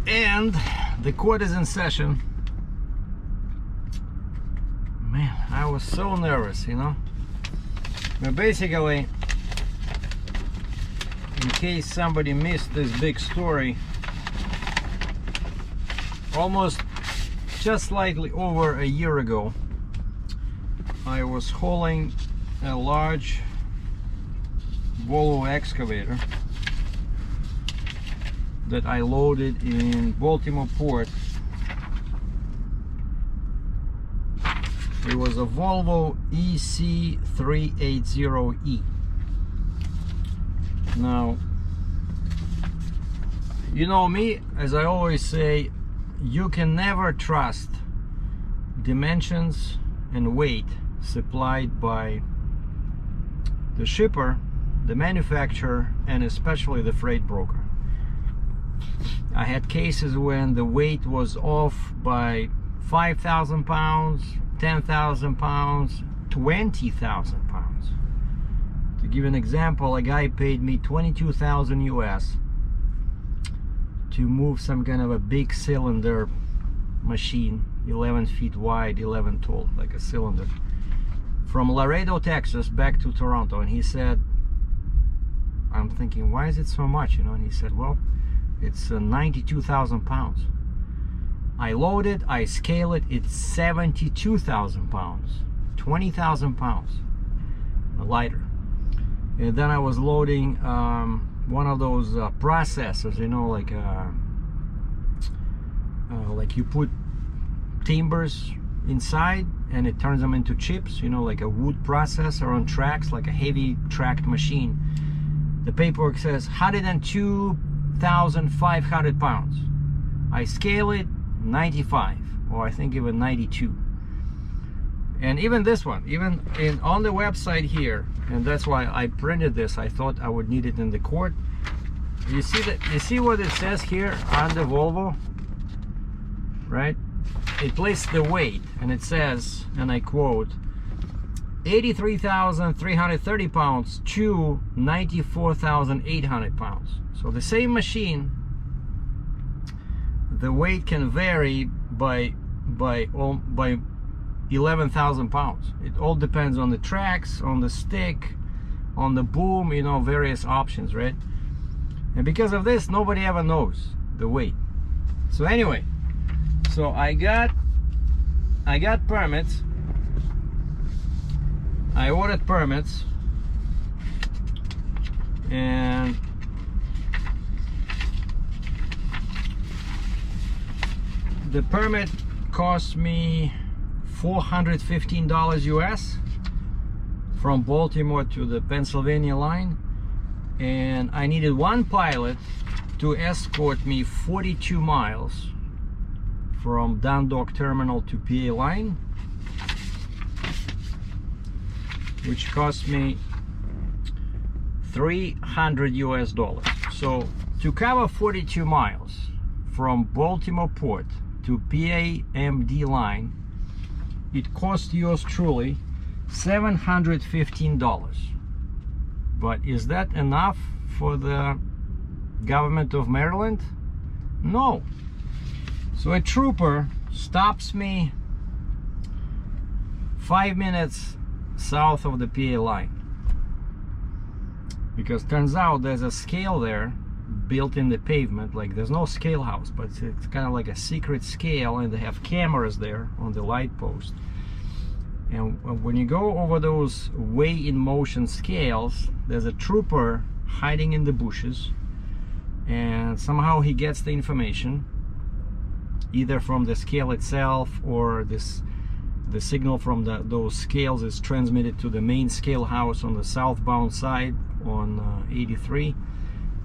And the court is in session. Man, I was so nervous, you know. But basically, in case somebody missed this big story, almost just slightly over a year ago, I was hauling a large Volvo excavator that I loaded in Baltimore port. It was a Volvo EC380E. Now, you know me, as I always say, you can never trust dimensions and weight supplied by the shipper, the manufacturer, and especially the freight broker. I had cases when the weight was off by 5,000 pounds, 10,000 pounds, 20,000 pounds. To give an example, a guy paid me 22,000 US to move some kind of a big cylinder machine, 11 feet wide, 11 tall, like a cylinder, from Laredo, Texas back to Toronto. And he said, I'm thinking, why is it so much, you know? And he said, well, it's 92,000 pounds. I load it, I scale it, it's 72,000 pounds, 20,000 pounds lighter. And then I was loading one of those processors, you know, like you put timbers inside and it turns them into chips, you know, like a wood processor on tracks, like a heavy tracked machine. The paperwork says 102,500 pounds. I scale it 95, or I think even 92. And even this one, even on the website here, and that's why I printed this, I thought I would need it in the court. You see that? You see what it says here on the Volvo, right? It lists the weight, and it says, and I quote, 83,330 pounds to 94,800 pounds. So the same machine, the weight can vary by 11,000 pounds. It all depends on the tracks, on the stick, on the boom, you know, various options, right? And because of this, nobody ever knows the weight. So anyway, so I got permits. I ordered permits, and the permit cost me $415 US from Baltimore to the Pennsylvania line, and I needed one pilot to escort me 42 miles from Dundalk Terminal to PA line, which cost me $300 US. So to cover 42 miles from Baltimore Port to PAMD line, it cost yours truly $715. But is that enough for the government of Maryland? No. So a trooper stops me 5 minutes south of the PA line, because turns out there's a scale there built in the pavement. Like, there's no scale house, but it's kind of like a secret scale, and they have cameras there on the light post. And when you go over those weigh in motion scales, there's a trooper hiding in the bushes, and somehow he gets the information either from the scale itself, or the signal from those scales is transmitted to the main scale house on the southbound side on 83.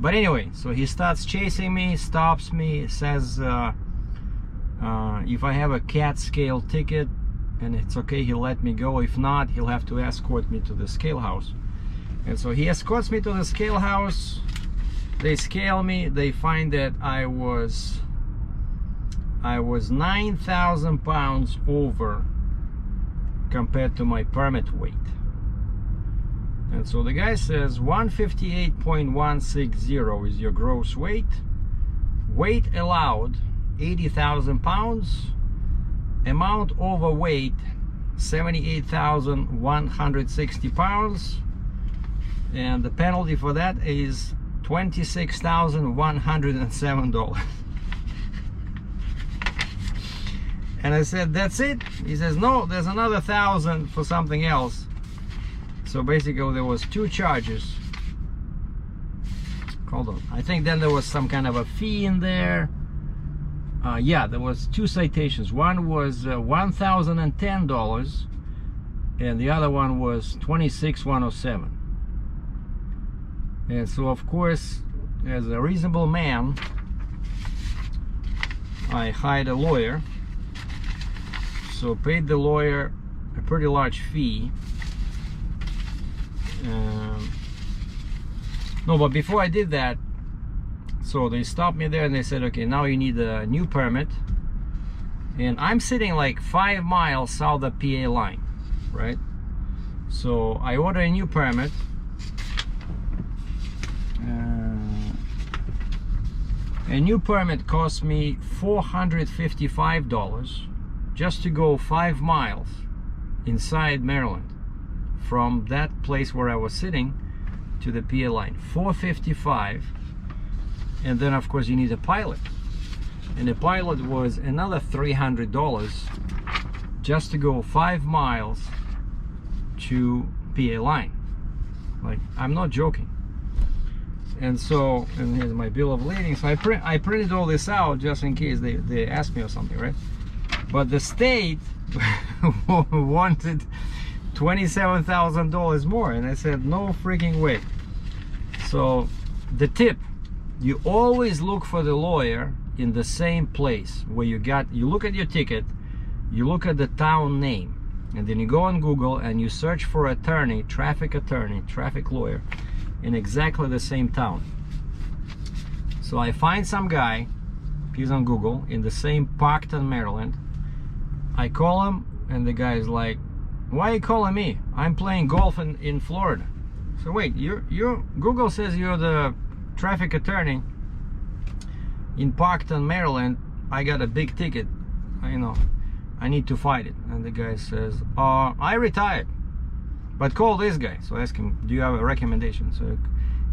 But anyway, so he starts chasing me, stops me, says if I have a CAT scale ticket and it's okay, he'll let me go. If not, he'll have to escort me to the scale house. And so he escorts me to the scale house. They scale me. They find that I was 9,000 pounds over compared to my permit weight. And so the guy says 158.160 is your gross weight, weight allowed 80,000 pounds, amount overweight 78,160 pounds, and the penalty for that is $26,107. And I said, that's it? He says, no, there's another 1,000 for something else. So basically there was 2 charges. Hold on, I think then there was some kind of a fee in there. Yeah, there was 2 citations. One was $1,010 and the other one was $26,107. And so of course, as a reasonable man, I hired a lawyer. So paid the lawyer a pretty large fee. No, but before I did that, so they stopped me there and they said, okay, now you need a new permit. And I'm sitting like 5 miles south of PA line, right? So I ordered a new permit. A new permit cost me $455 just to go 5 miles inside Maryland from that place where I was sitting to the PA line. $455, and then of course you need a pilot, and the pilot was another $300 just to go 5 miles to PA line. Like, I'm not joking. And so, and here's my bill of lading. So I printed all this out just in case they ask me or something, right? But the state wanted $27,000 more, and I said no freaking way. So the tip, you always look for the lawyer in the same place where you look at your ticket, you look at the town name, and then you go on Google and you search for attorney, traffic lawyer in exactly the same town. So I find some guy, he's on Google, in the same Parkton, Maryland. I call him and the guy is like, why are you calling me? I'm playing golf in Florida. So wait, Google says you're the traffic attorney in Parkton, Maryland. I got a big ticket, I need to fight it. And the guy says, I retired, but call this guy. So I ask him, do you have a recommendation? So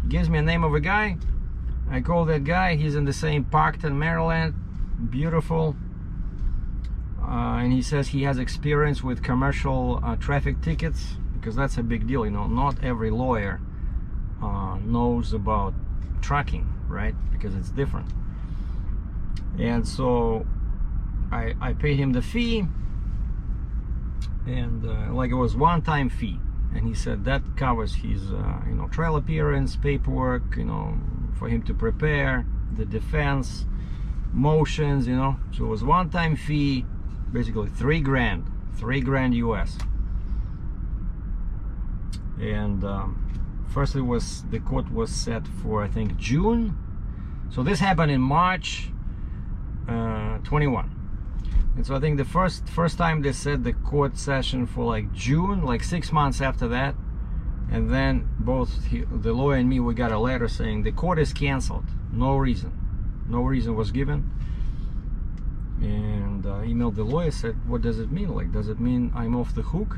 he gives me a name of a guy. I call that guy. He's in the same Parkton, Maryland. Beautiful. And he says he has experience with commercial traffic tickets, because that's a big deal. Not every lawyer knows about trucking, right? Because it's different. And so I paid him the fee, and like it was one-time fee, and he said that covers his trial appearance, paperwork, for him to prepare the defense, motions, so it was one-time fee, basically $3 grand US. And first the court was set for, I think, June. So this happened in March 21. And so I think the first time they set the court session for like June, like 6 months after that. And then both the lawyer and me, we got a letter saying the court is canceled. No reason was given. And I emailed the lawyer, said, what does it mean? Like, does it mean I'm off the hook?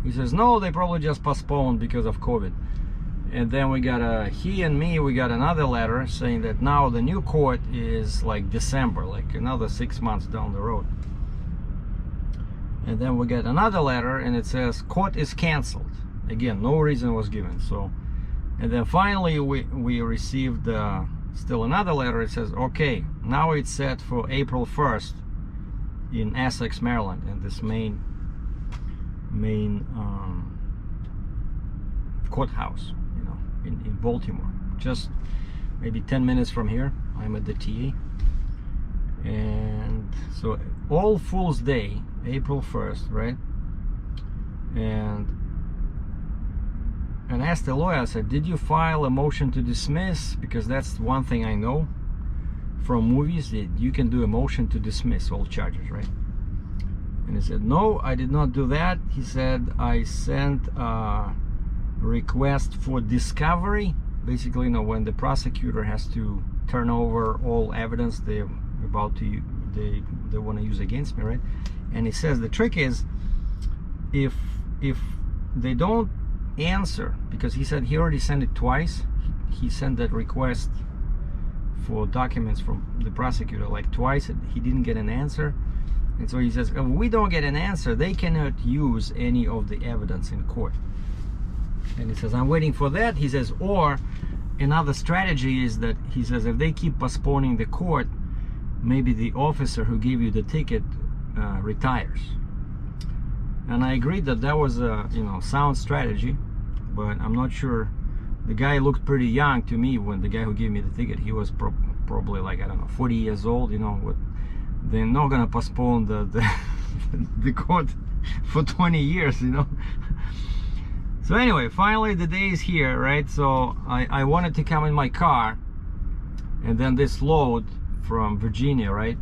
He says, no, they probably just postponed because of COVID. And then we got he and me, we got another letter saying that now the new court is like December, like another 6 months down the road. And then we get another letter and it says court is canceled. Again, no reason was given. So, and then finally we received still another letter. It says, okay, now it's set for April 1st in Essex, Maryland, in this main courthouse, in Baltimore, just maybe 10 minutes from here. I'm at the TA. And so All Fool's Day, April 1st, right? And I asked the lawyer, I said, did you file a motion to dismiss? Because that's one thing I know from movies, that you can do a motion to dismiss all charges, right? And he said, no, I did not do that. He said, I sent a request for discovery basically, you know, when the prosecutor has to turn over all evidence they want to use against me, right? And he says the trick is, if they don't answer, because he said he already sent it twice. He sent that request for documents from the prosecutor like twice, and he didn't get an answer. And so he says, if we don't get an answer, they cannot use any of the evidence in court. And he says, I'm waiting for that. He says, or another strategy is that, he says, if they keep postponing the court, maybe the officer who gave you the ticket retires. And I agreed that that was a, you know, sound strategy, but I'm not sure. The guy looked pretty young to me. When the guy who gave me the ticket, he was probably like, I don't know, 40 years old. You know, they're not gonna postpone the court for 20 years, you know. So anyway, finally the day is here, right? So I wanted to come in my car, and then this load from Virginia, right,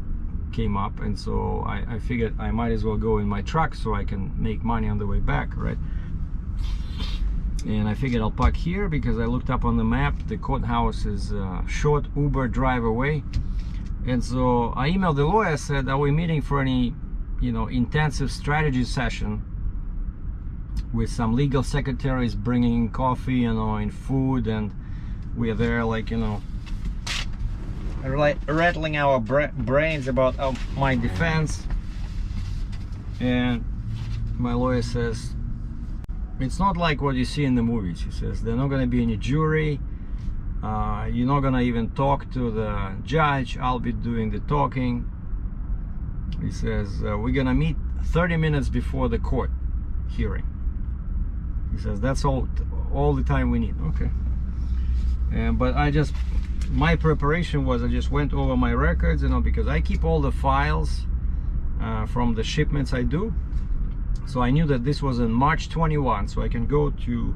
came up, and so I figured I might as well go in my truck so I can make money on the way back, right? And I figured I'll park here because I looked up on the map. The courthouse is a short Uber drive away. And so I emailed the lawyer, said, are we meeting for any, you know, intensive strategy session with some legal secretaries bringing coffee, you know, and food, and we're there, like, you know, rattling our brains about my defense. And my lawyer says, it's not like what you see in the movies. He says, there's not going to be any jury. You're not going to even talk to the judge. I'll be doing the talking. He says, we're going to meet 30 minutes before the court hearing. He says, that's all the time we need. Okay. But my preparation was, I just went over my records, you know, because I keep all the files from the shipments I do. So I knew that this was in March 21, so I can go to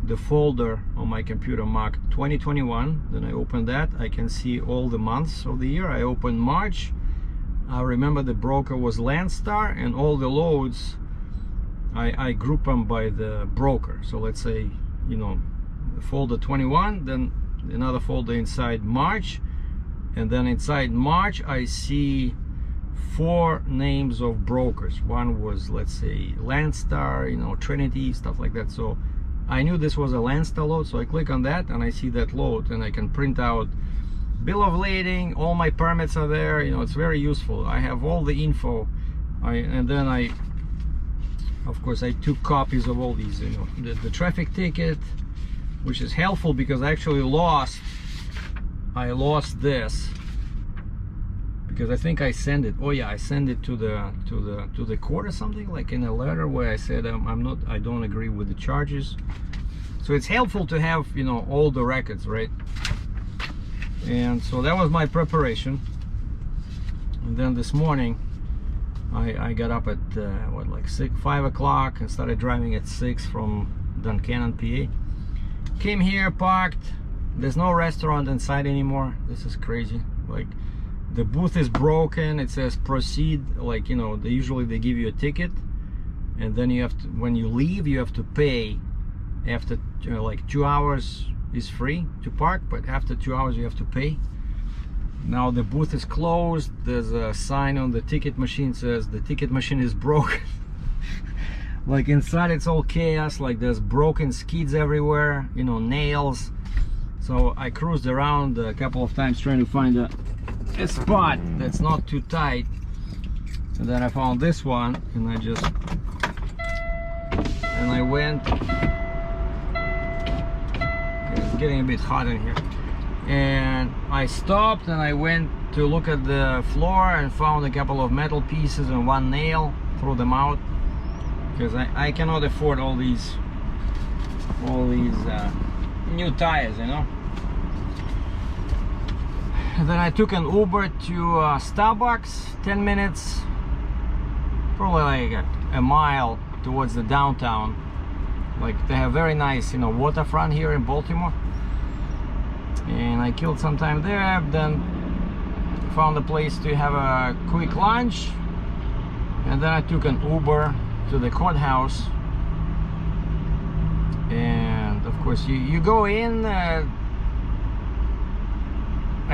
the folder on my computer marked 2021. Then I open that. I can see all the months of the year. I open March. I remember the broker was Landstar, and all the loads I group them by the broker. So let's say, you know, folder 21, then another folder inside March, and then inside March I see 4 names of brokers. One was, let's say, Landstar, you know, Trinity, stuff like that. So I knew this was a Landstar load, so I click on that and I see that load, and I can print out bill of lading. All my permits are there. You know, it's very useful. I have all the info. And then of course I took copies of all these, you know, the traffic ticket, which is helpful because I actually lost this, because I think I sent it. Oh yeah, I sent it to the court or something, like in a letter where I said I don't agree with the charges. So it's helpful to have, you know, all the records, right? And so that was my preparation. And then this morning I got up at what, like 5 o'clock, and started driving at 6 from Duncannon, PA. Came here, parked. There's no restaurant inside anymore. This is crazy. Like, the booth is broken. It says proceed, like, you know, usually they give you a ticket, and then you have to, when you leave, you have to pay. After, you know, like 2 hours is free to park, but after 2 hours you have to pay. Now the booth is closed. There's a sign on the ticket machine says the ticket machine is broken. Like inside it's all chaos. Like there's broken skids everywhere, you know, nails. So I cruised around a couple of times trying to find a spot that's not too tight, and then I found this one, and I went. It's getting a bit hot in here. And I stopped and I went to look at the floor and found a couple of metal pieces and one nail. Threw them out because I cannot afford all these new tires, you know. And then I took an Uber to Starbucks, 10 minutes, probably like a mile towards the downtown. Like, they have very nice, you know, waterfront here in Baltimore. And I killed some time there, then found a place to have a quick lunch, and then I took an Uber to the courthouse. And of course you go in,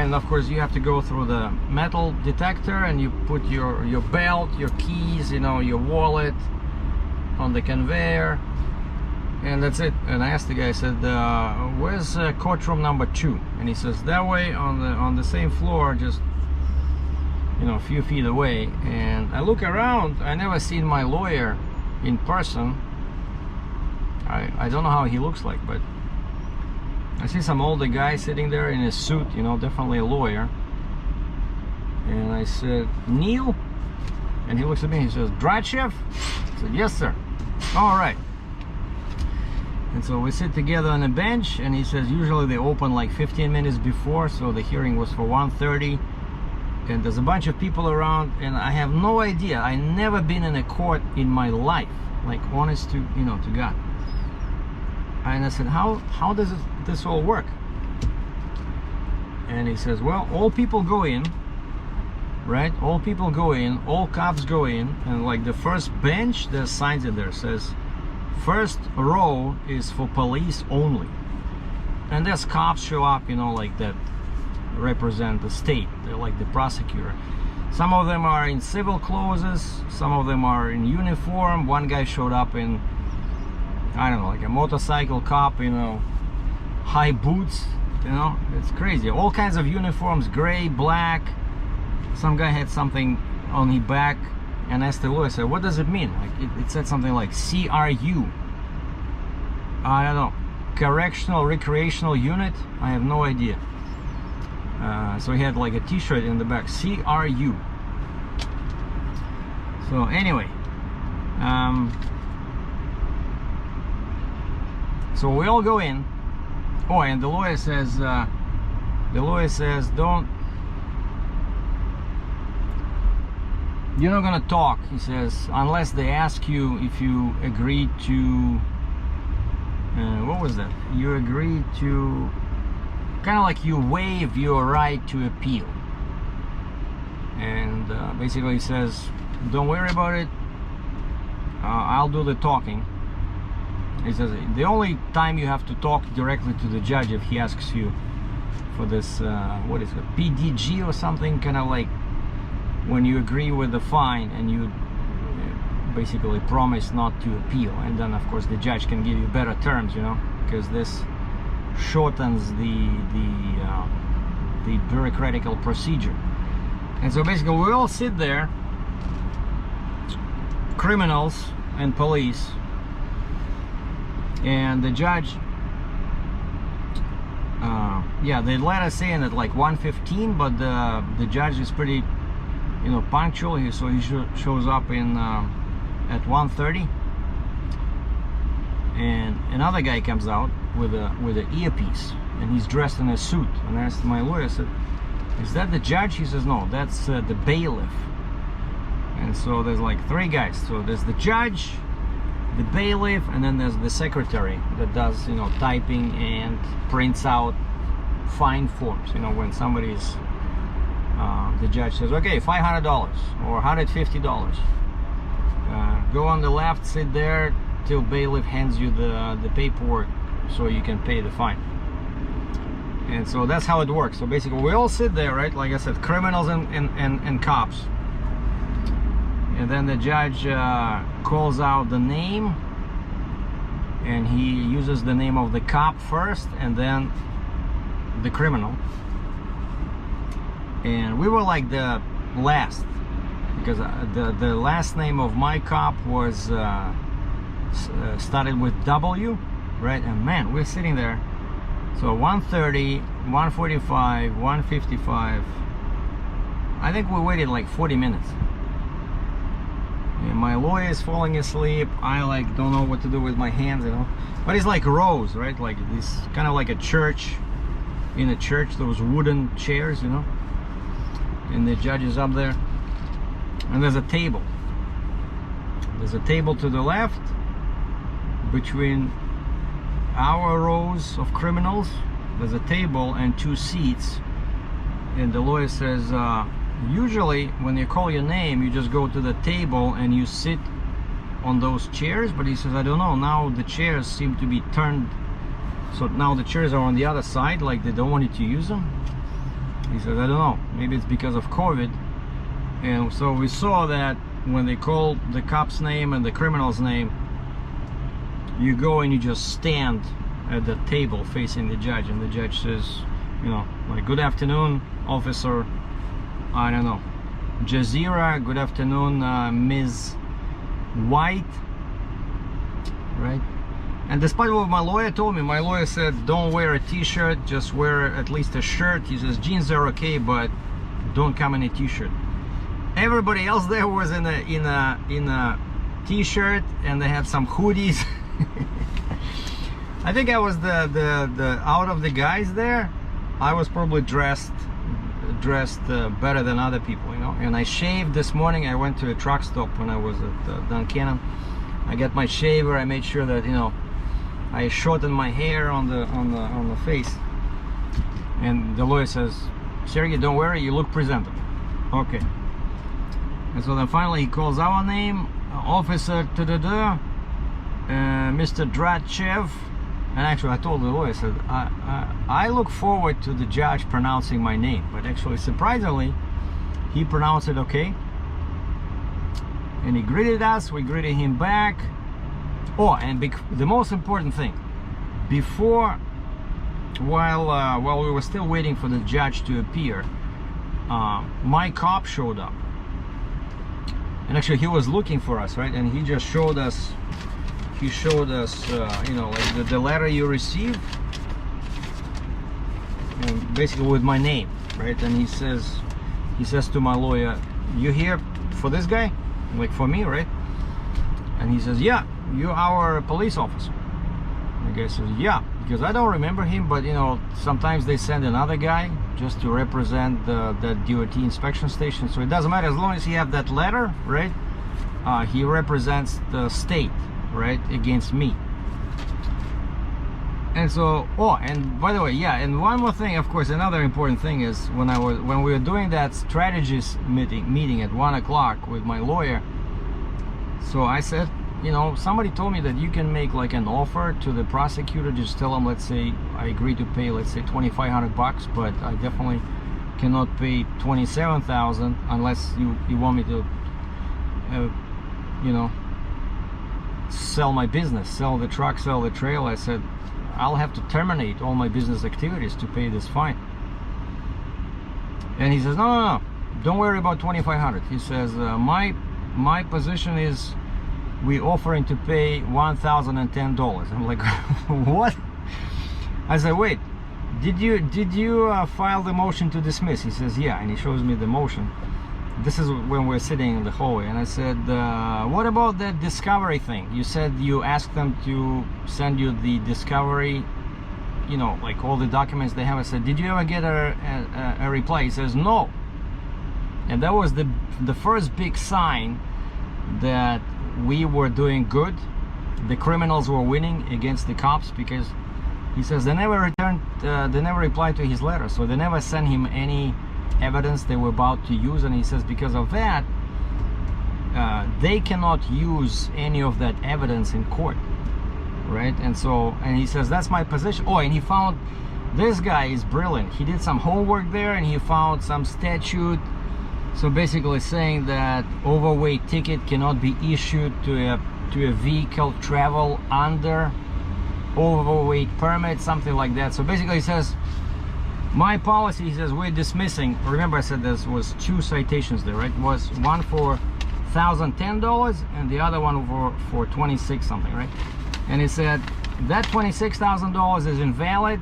and of course you have to go through the metal detector, and you put your belt, your keys, you know, your wallet on the conveyor, and that's it. And I asked the guy, I said, where's courtroom number 2? And he says, that way on the same floor, just, you know, a few feet away. And I look around, I never seen my lawyer in person. I don't know how he looks like, but I see some older guy sitting there in a suit, you know, definitely a lawyer. And I said, Neil? And he looks at me, he says, Dratchev? I said, yes, sir. All right. And so we sit together on a bench, and he says usually they open like 15 minutes before, so the hearing was for 1:30, and there's a bunch of people around, and I have no idea. I never been in a court in my life, like honest to, you know, to God. And I said, how does this all work? And he says, well, all people go in, right? All people go in, all cops go in, and like the first bench, there's signs in there says, first row is for police only. And there's cops show up, you know, like that represent the state. They're like the prosecutor. Some of them are in civil clothes, some of them are in uniform. One guy showed up in, I don't know, like a motorcycle cop, you know, high boots, you know, it's crazy. All kinds of uniforms, gray, black. Some guy had something on his back, and asked the lawyer, I said, what does it mean? Like it said something like CRU. I don't know, correctional recreational unit. I have no idea. So he had like a t-shirt in the back, CRU. So anyway, so we all go in. Oh, and the lawyer says, don't, you're not gonna talk, he says, unless they ask you if you agreed to, what was that? You agreed to, kind of like you waive your right to appeal. And basically he says, don't worry about it, I'll do the talking. He says, the only time you have to talk directly to the judge if he asks you for this, what is it, PDG or something, kind of like when you agree with the fine and you basically promise not to appeal, and then of course the judge can give you better terms, you know, because this shortens the bureaucratical procedure. And so basically we all sit there, criminals and police, and the judge, yeah, they let us in at like 1:15, but the judge is pretty, you know, punctual. So he shows up in at 1:30, and another guy comes out with an earpiece, and he's dressed in a suit. And I asked my lawyer, I said, is that the judge? He says, no, that's the bailiff. And so there's like 3 guys. So there's the judge, the bailiff, and then there's the secretary that does, you know, typing and prints out fine forms, you know, when somebody's the judge says, okay, $500 or $150, go on the left, sit there till bailiff hands you the paperwork so you can pay the fine. And so that's how it works. So basically we all sit there, right, like I said, criminals and cops. And then the judge calls out the name, and he uses the name of the cop first and then the criminal. And we were like the last, because the last name of my cop was started with W, right? And man, we're sitting there. So 1:30, 1:45, 1:55. I think we waited like 40 minutes. And my lawyer is falling asleep. I like don't know what to do with my hands, you know. But it's like rows, right? Like this, kind of like a church. In a church, those wooden chairs, you know. And the judge is up there. And there's a table. There's a table to the left between our rows of criminals. There's a table and 2 seats. And the lawyer says, usually when you call your name, you just go to the table and you sit on those chairs. But he says, I don't know, now the chairs seem to be turned, so now the chairs are on the other side, like they don't want you to use them. He says, I don't know, maybe it's because of COVID. And so we saw that when they called the cop's name and the criminal's name, you go and you just stand at the table facing the judge, and the judge says, you know, like, good afternoon, officer, I don't know, Jazeera, good afternoon, Ms. White, right? And despite what my lawyer told me, my lawyer said, don't wear a t-shirt, just wear at least a shirt. He says, jeans are okay, but don't come in a t-shirt. Everybody else there was in a t-shirt, and they had some hoodies. I think I was the out of the guys there, I was probably dressed better than other people, you know. And I shaved this morning. I went to a truck stop when I was at Duncannon. I got my shaver. I made sure that, you know, I shortened my hair on the face. And the lawyer says, Sergei, don't worry, you look presentable. Okay. And so then finally he calls our name, Officer Mr. Dratchev. And actually I told the lawyer, I said, I look forward to the judge pronouncing my name. But actually, surprisingly, he pronounced it okay. And he greeted us, we greeted him back. Oh, and the most important thing, while we were still waiting for the judge to appear, my cop showed up. And actually he was looking for us, right? And he just showed us, you know, like the letter you received, and basically with my name, right? And he says to my lawyer, you here for this guy? Like for me, right? And he says, yeah, you're our police officer. And the guy says, yeah, because I don't remember him, but you know, sometimes they send another guy just to represent the DOT inspection station. So it doesn't matter, as long as he have that letter, right? He represents the state, right, against me. And so, oh, and by the way, yeah, and one more thing, of course, another important thing is when we were doing that strategist meeting at 1 o'clock with my lawyer. So I said, you know, somebody told me that you can make like an offer to the prosecutor, just tell him, let's say I agree to pay, let's say $2,500, but I definitely cannot pay $27,000 unless you want me to, you know, sell my business, sell the truck, sell the trail. I said, I'll have to terminate all my business activities to pay this fine. And he says, no, don't worry about $2,500. He says, my position is we offering to pay $1,010. I'm like, what? I said, wait, did you file the motion to dismiss? He says, yeah. And he shows me the motion. This is when we're sitting in the hallway, and I said, what about that discovery thing? You said you asked them to send you the discovery, you know, like all the documents they have. I said, did you ever get a reply? He says, no. And that was the first big sign that we were doing good. The criminals were winning against the cops, because he says they never returned, they never replied to his letter, so they never sent him any evidence they were about to use. And he says because of that, they cannot use any of that evidence in court, right? And so, and he says that's my position. Oh, and he found, this guy is brilliant, he did some homework there, and he found some statute, so basically saying that overweight ticket cannot be issued to a vehicle travel under overweight permit, something like that. So basically he says, my policy, he says, we're dismissing. Remember I said there was 2 citations there, right? Was one for $1,010 and the other one for 26 something, right? And he said that $26,000 is invalid,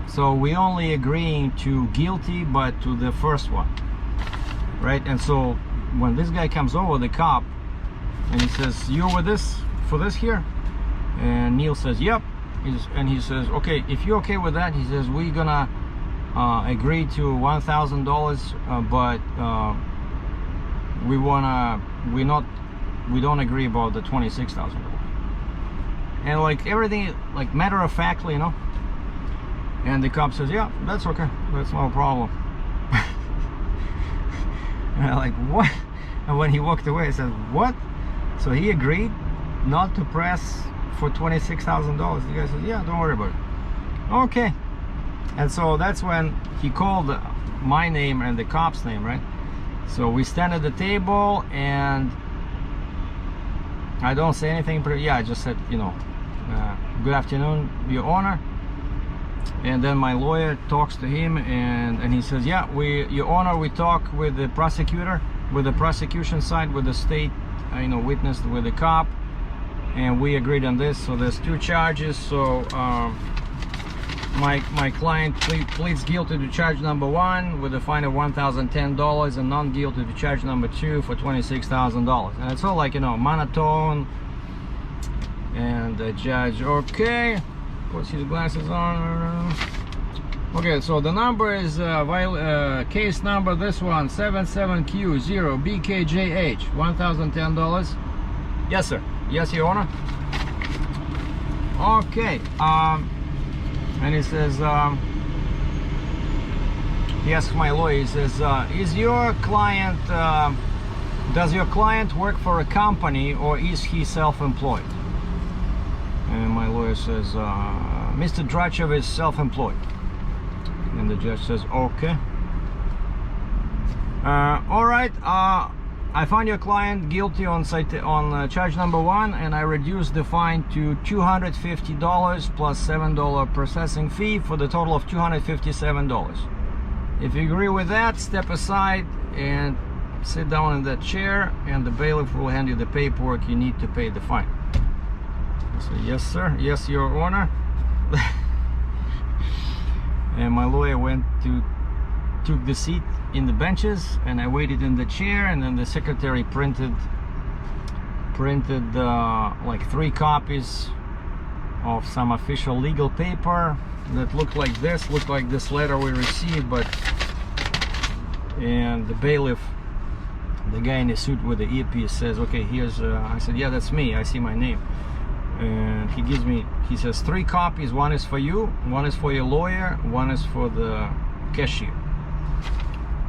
so we only agreeing to guilty but to the first one, right? And so when this guy comes over, the cop, and he says, you're with this for this here? And Neil says, yep. And he says, okay, if you're okay with that, he says, we're gonna agree to $1,000, but we don't agree about the $26,000. And like everything, like matter of factly, you know. And the cop says, yeah, that's okay, that's no problem. And I'm like, what? And when he walked away, I said, what? So he agreed not to press for $26,000. The guy says, yeah, don't worry about it. Okay. And so that's when he called my name and the cop's name, right? So we stand at the table, and I don't say anything, but yeah, I just said, you know, good afternoon, Your Honor. And then my lawyer talks to him, and he says, yeah, Your Honor, we talk with the prosecutor, with the prosecution side, with the state, you know, witness, with the cop, and we agreed on this. So there's 2 charges. So my client pleads guilty to charge number 1 with a fine of $1,010, and non-guilty to charge number 2 for $26,000. And it's all like, you know, monotone. And the judge, okay, puts his glasses on. Okay, so the number is case number, this one, 77Q0BKJH, $1,010. Yes, sir. Yes, Your Honor. Okay. And he says, he asks my lawyer, he says, is your client, does your client work for a company, or is he self-employed? And my lawyer says, Mr. Dratchev is self-employed. And the judge says, okay. All right, I find your client guilty on charge number 1, and I reduced the fine to $250 plus $7 processing fee for the total of $257. If you agree with that, step aside and sit down in that chair, and the bailiff will hand you the paperwork you need to pay the fine. I said, yes, sir. Yes, Your Honor. And my lawyer took the seat in the benches, and I waited in the chair, and then the secretary printed like 3 copies of some official legal paper that looked like this letter we received. And the bailiff, the guy in the suit with the earpiece, says, okay, here's I said, yeah, that's me, I see my name. And he says 3 copies, 1 is for you, 1 is for your lawyer, 1 is for the cashier.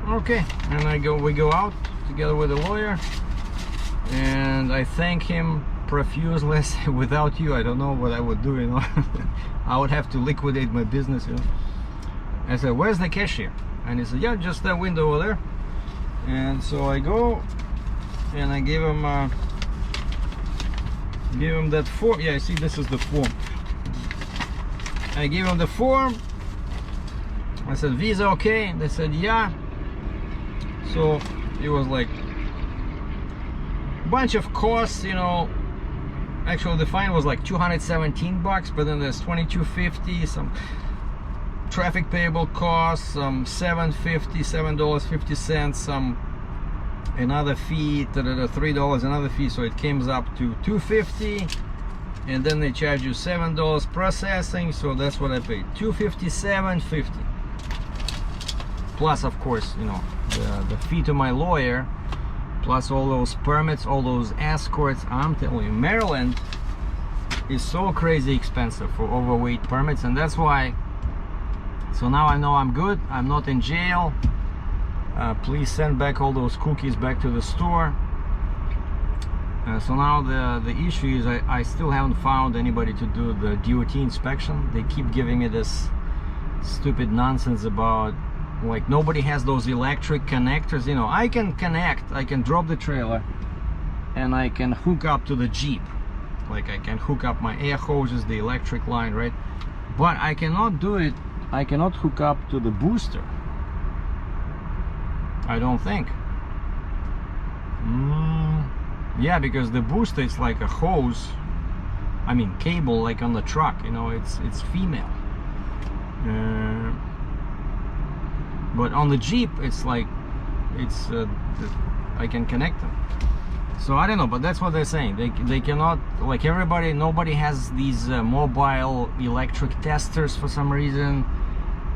Okay, and we go out together with the lawyer, and I thank him profusely. Without you, I don't know what I would do, you know. I would have to liquidate my business, you know. I said, where's the cashier? And he said, yeah, just that window over there. And so I go, and I give him that form. Yeah, see, this is the form. I gave him the form. I said, Visa okay? They said, yeah. So it was like a bunch of costs, you know. Actually, the fine was like $217, but then there's $22.50, some traffic payable costs, some $7.50, some another fee, $3 another fee, so it comes up to $250, and then they charge you $7 processing, so that's what I paid, $257.50. Plus, of course, you know, the fee to my lawyer, plus all those permits, all those escorts. I'm telling you, Maryland is so crazy expensive for overweight permits, and that's why. So now I know I'm good, I'm not in jail. Please send back all those cookies back to the store. So now the issue is I still haven't found anybody to do the DOT inspection. They keep giving me this stupid nonsense about, like, nobody has those electric connectors. You know, I can connect, I can drop the trailer, and I can hook up to the Jeep. Like, I can hook up my air hoses, the electric line, right? But I cannot do it, I cannot hook up to the booster, I don't think. Yeah, because the booster is like a hose, I mean cable, like on the truck, you know, it's female. But on the Jeep, it's like, I can connect them. So I don't know, but that's what they're saying. They cannot, like, nobody has these mobile electric testers for some reason.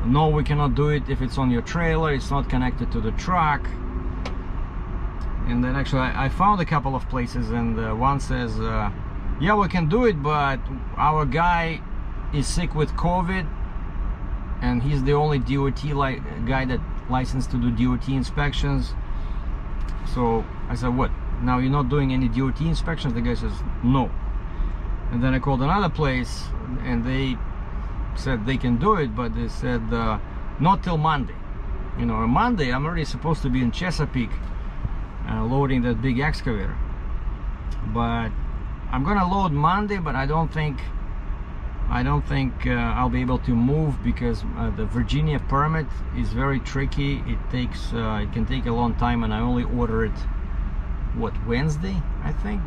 No, we cannot do it if it's on your trailer, it's not connected to the truck. And then actually I found a couple of places, and one says, yeah, we can do it, but our guy is sick with COVID, and he's the only DOT guy that licensed to do DOT inspections. So I said, what? Now you're not doing any DOT inspections? The guy says, no. And then I called another place, and they said they can do it, but they said not till Monday. You know, on Monday I'm already supposed to be in Chesapeake loading that big excavator. But I'm gonna load Monday, but I don't think I'll be able to move because the Virginia permit is very tricky. It can take a long time, and I only order it Wednesday, I think.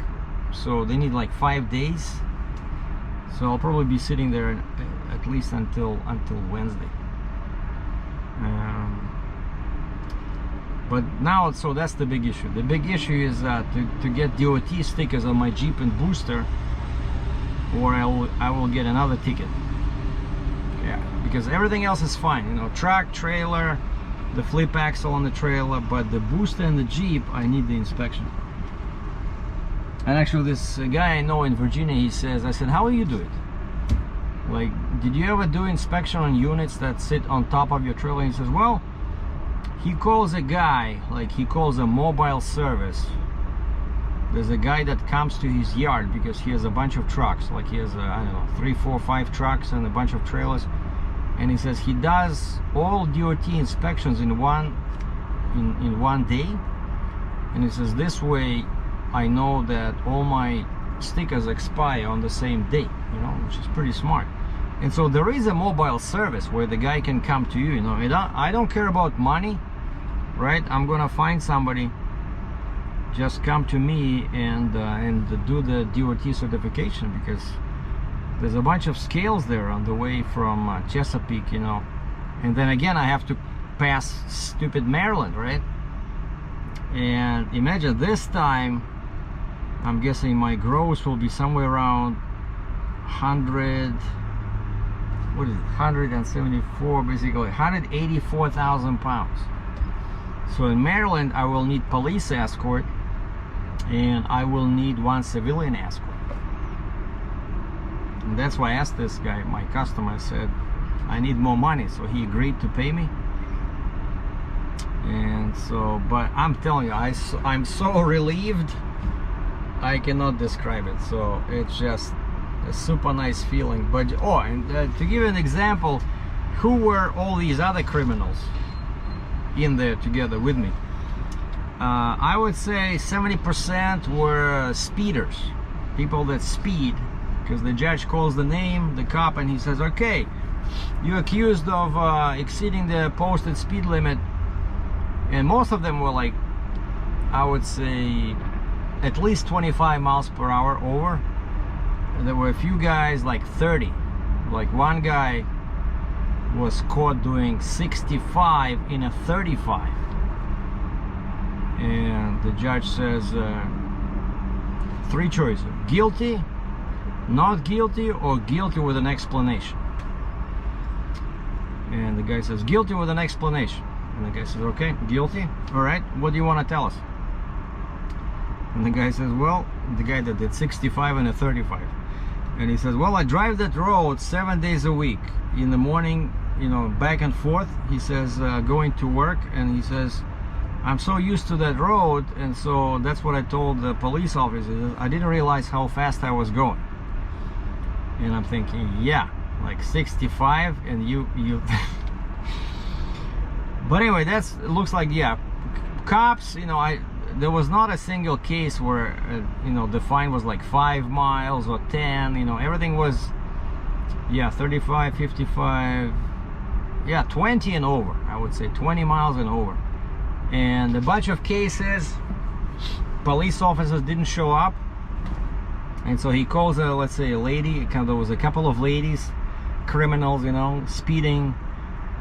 So they need like 5 days. So I'll probably be sitting there at least until Wednesday. But now, so that's the big issue. The big issue is to get DOT stickers on my Jeep and booster, or I will get another ticket. Yeah, because everything else is fine. You know, truck, trailer, the flip axle on the trailer, but the booster and the Jeep, I need the inspection. And actually, this guy I know in Virginia, he says, I said, how will you do it? Like, did you ever do inspection on units that sit on top of your trailer? And he says, well, he calls a guy, like he calls a mobile service. There's a guy that comes to his yard because he has a bunch of trucks. Like he has, I don't know, 3, 4, 5 trucks and a bunch of trailers. And he says he does all DOT inspections in one day. And he says, this way I know that all my stickers expire on the same day, you know, which is pretty smart. And so there is a mobile service where the guy can come to you, you know. I don't care about money, right? I'm gonna find somebody, just come to me and do the DOT certification, because there's a bunch of scales there on the way from Chesapeake, you know. And then again, I have to pass stupid Maryland, right? And imagine this time, I'm guessing my gross will be somewhere around 174, basically 184,000 pounds. So in Maryland, I will need police escort, and I will need 1 civilian escort. And that's why I asked this guy, my customer, said, I need more money. So he agreed to pay me. And so, but I'm telling you, I'm so relieved, I cannot describe it. So it's just a super nice feeling. But and to give you an example, who were all these other criminals in there together with me? I would say 70% were speeders, people that speed, because the judge calls the name, the cop, and he says, okay, you're accused of exceeding the posted speed limit. And most of them were like, I would say at least 25 miles per hour over. And there were a few guys like 30. Like one guy was caught doing 65 in a 35. And the judge says 3 choices: guilty, not guilty, or guilty with an explanation. And the guy says guilty with an explanation. And the guy says, okay, guilty. All right, what do you want to tell us? And the guy says, well, the guy that did 65 and a 35. And he says, well, I drive that road 7 days a week. In the morning, you know, back and forth. He says, going to work. And he says, I'm so used to that road. And so that's what I told the police officer. I didn't realize how fast I was going. And I'm thinking, yeah, like 65 and you But anyway, it looks like, yeah, cops, you know, there was not a single case where, you know, the fine was like 5 miles or 10, you know, everything was, yeah, 35, 55, yeah, 20 and over, I would say 20 miles and over. And a bunch of cases, police officers didn't show up. And so he calls, let's say, a lady, there was a couple of ladies, criminals, you know, speeding,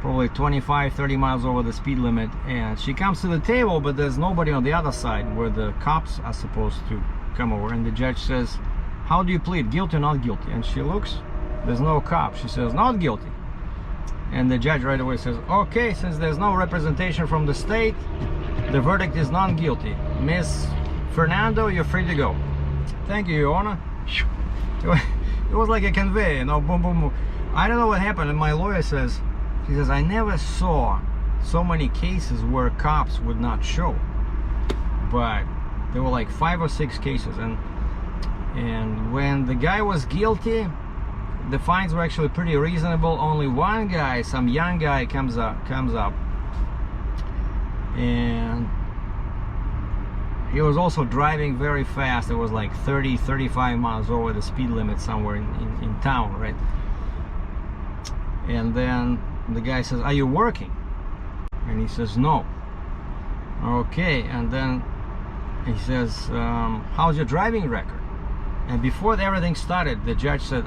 probably 25, 30 miles over the speed limit, and she comes to the table, but there's nobody on the other side where the cops are supposed to come over. And the judge says, how do you plead, guilty or not guilty? And she looks, there's no cop. She says, not guilty. And the judge right away says, okay, since there's no representation from the state, the verdict is not guilty. Miss Fernando, you're free to go. Thank you, Your Honor. It was like a conveyor, you know, boom, boom, boom. I don't know what happened, and my lawyer says, he says, I never saw so many cases where cops would not show. But there were like 5 or 6 cases. And when the guy was guilty, the fines were actually pretty reasonable. Only one guy, some young guy, comes up, and he was also driving very fast. It was like 30-35 miles over the speed limit somewhere in town, right? And then the guy says, "Are you working?" And he says, "No." Okay, and then he says, "How's your driving record?" And before everything started, the judge said,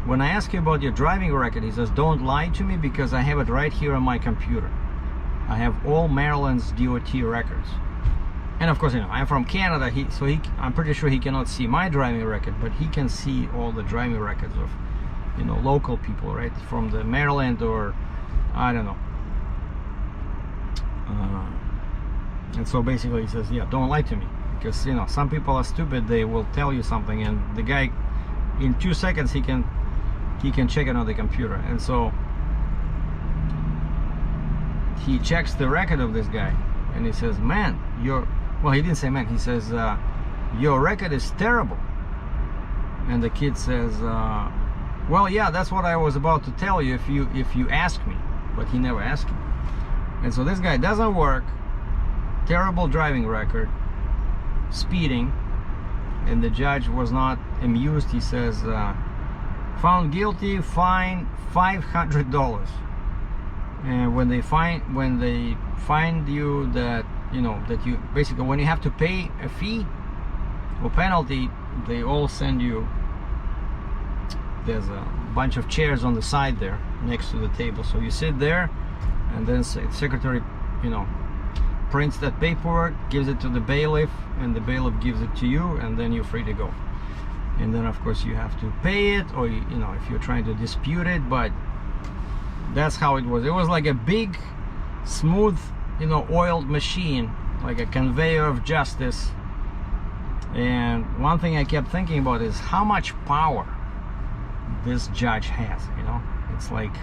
"When I ask you about your driving record," he says, "don't lie to me, because I have it right here on my computer. I have all Maryland's DOT records." And of course, you know, I'm from Canada, I'm pretty sure he cannot see my driving record, but he can see all the driving records of, you know, local people, right, from the Maryland, or I don't know. And so basically he says, "Yeah, don't lie to me, because, you know, some people are stupid. They will tell you something, and the guy, in 2 seconds, he can check it on the computer." And so he checks the record of this guy, and he says, "Man, well, he didn't say man, he says, your record is terrible." And the kid says, "Well, yeah, that's what I was about to tell you if you ask me." But he never asked me. And so this guy doesn't work, terrible driving record, speeding, and the judge was not amused. He says, "Found guilty, fine $500." And when they find you that, you know, that you basically, when you have to pay a fee or penalty, they all send you, there's a bunch of chairs on the side there next to the table, so you sit there, and then secretary, you know, prints that paperwork, gives it to the bailiff, and the bailiff gives it to you, and then you're free to go. And then of course you have to pay it, or, you know, if you're trying to dispute it. But that's how it was. It was like a big, smooth, you know, oiled machine, like a conveyor of justice. And one thing I kept thinking about is how much power this judge has, you know. It's like,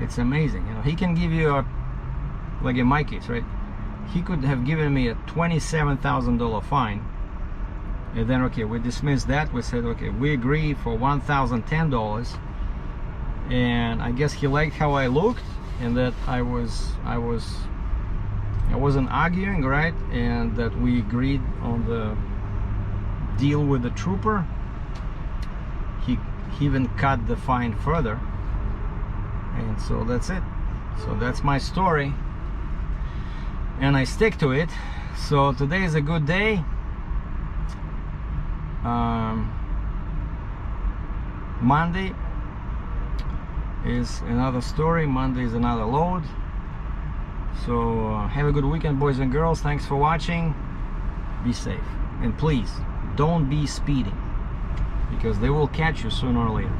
it's amazing, you know. He can give you like in my case, right, he could have given me a $27,000 fine, and then, okay, we dismissed that. We said, okay, we agree for $1,010, and I guess he liked how I looked, and that I wasn't arguing, right, and that we agreed on the deal with the trooper. He even cut the fine further, and so that's it. So that's my story, and I stick to it. So today is a good day. Monday is another story. Monday is another load. So have a good weekend, boys and girls. Thanks for watching. Be safe, and please don't be speeding, because they will catch you sooner or later.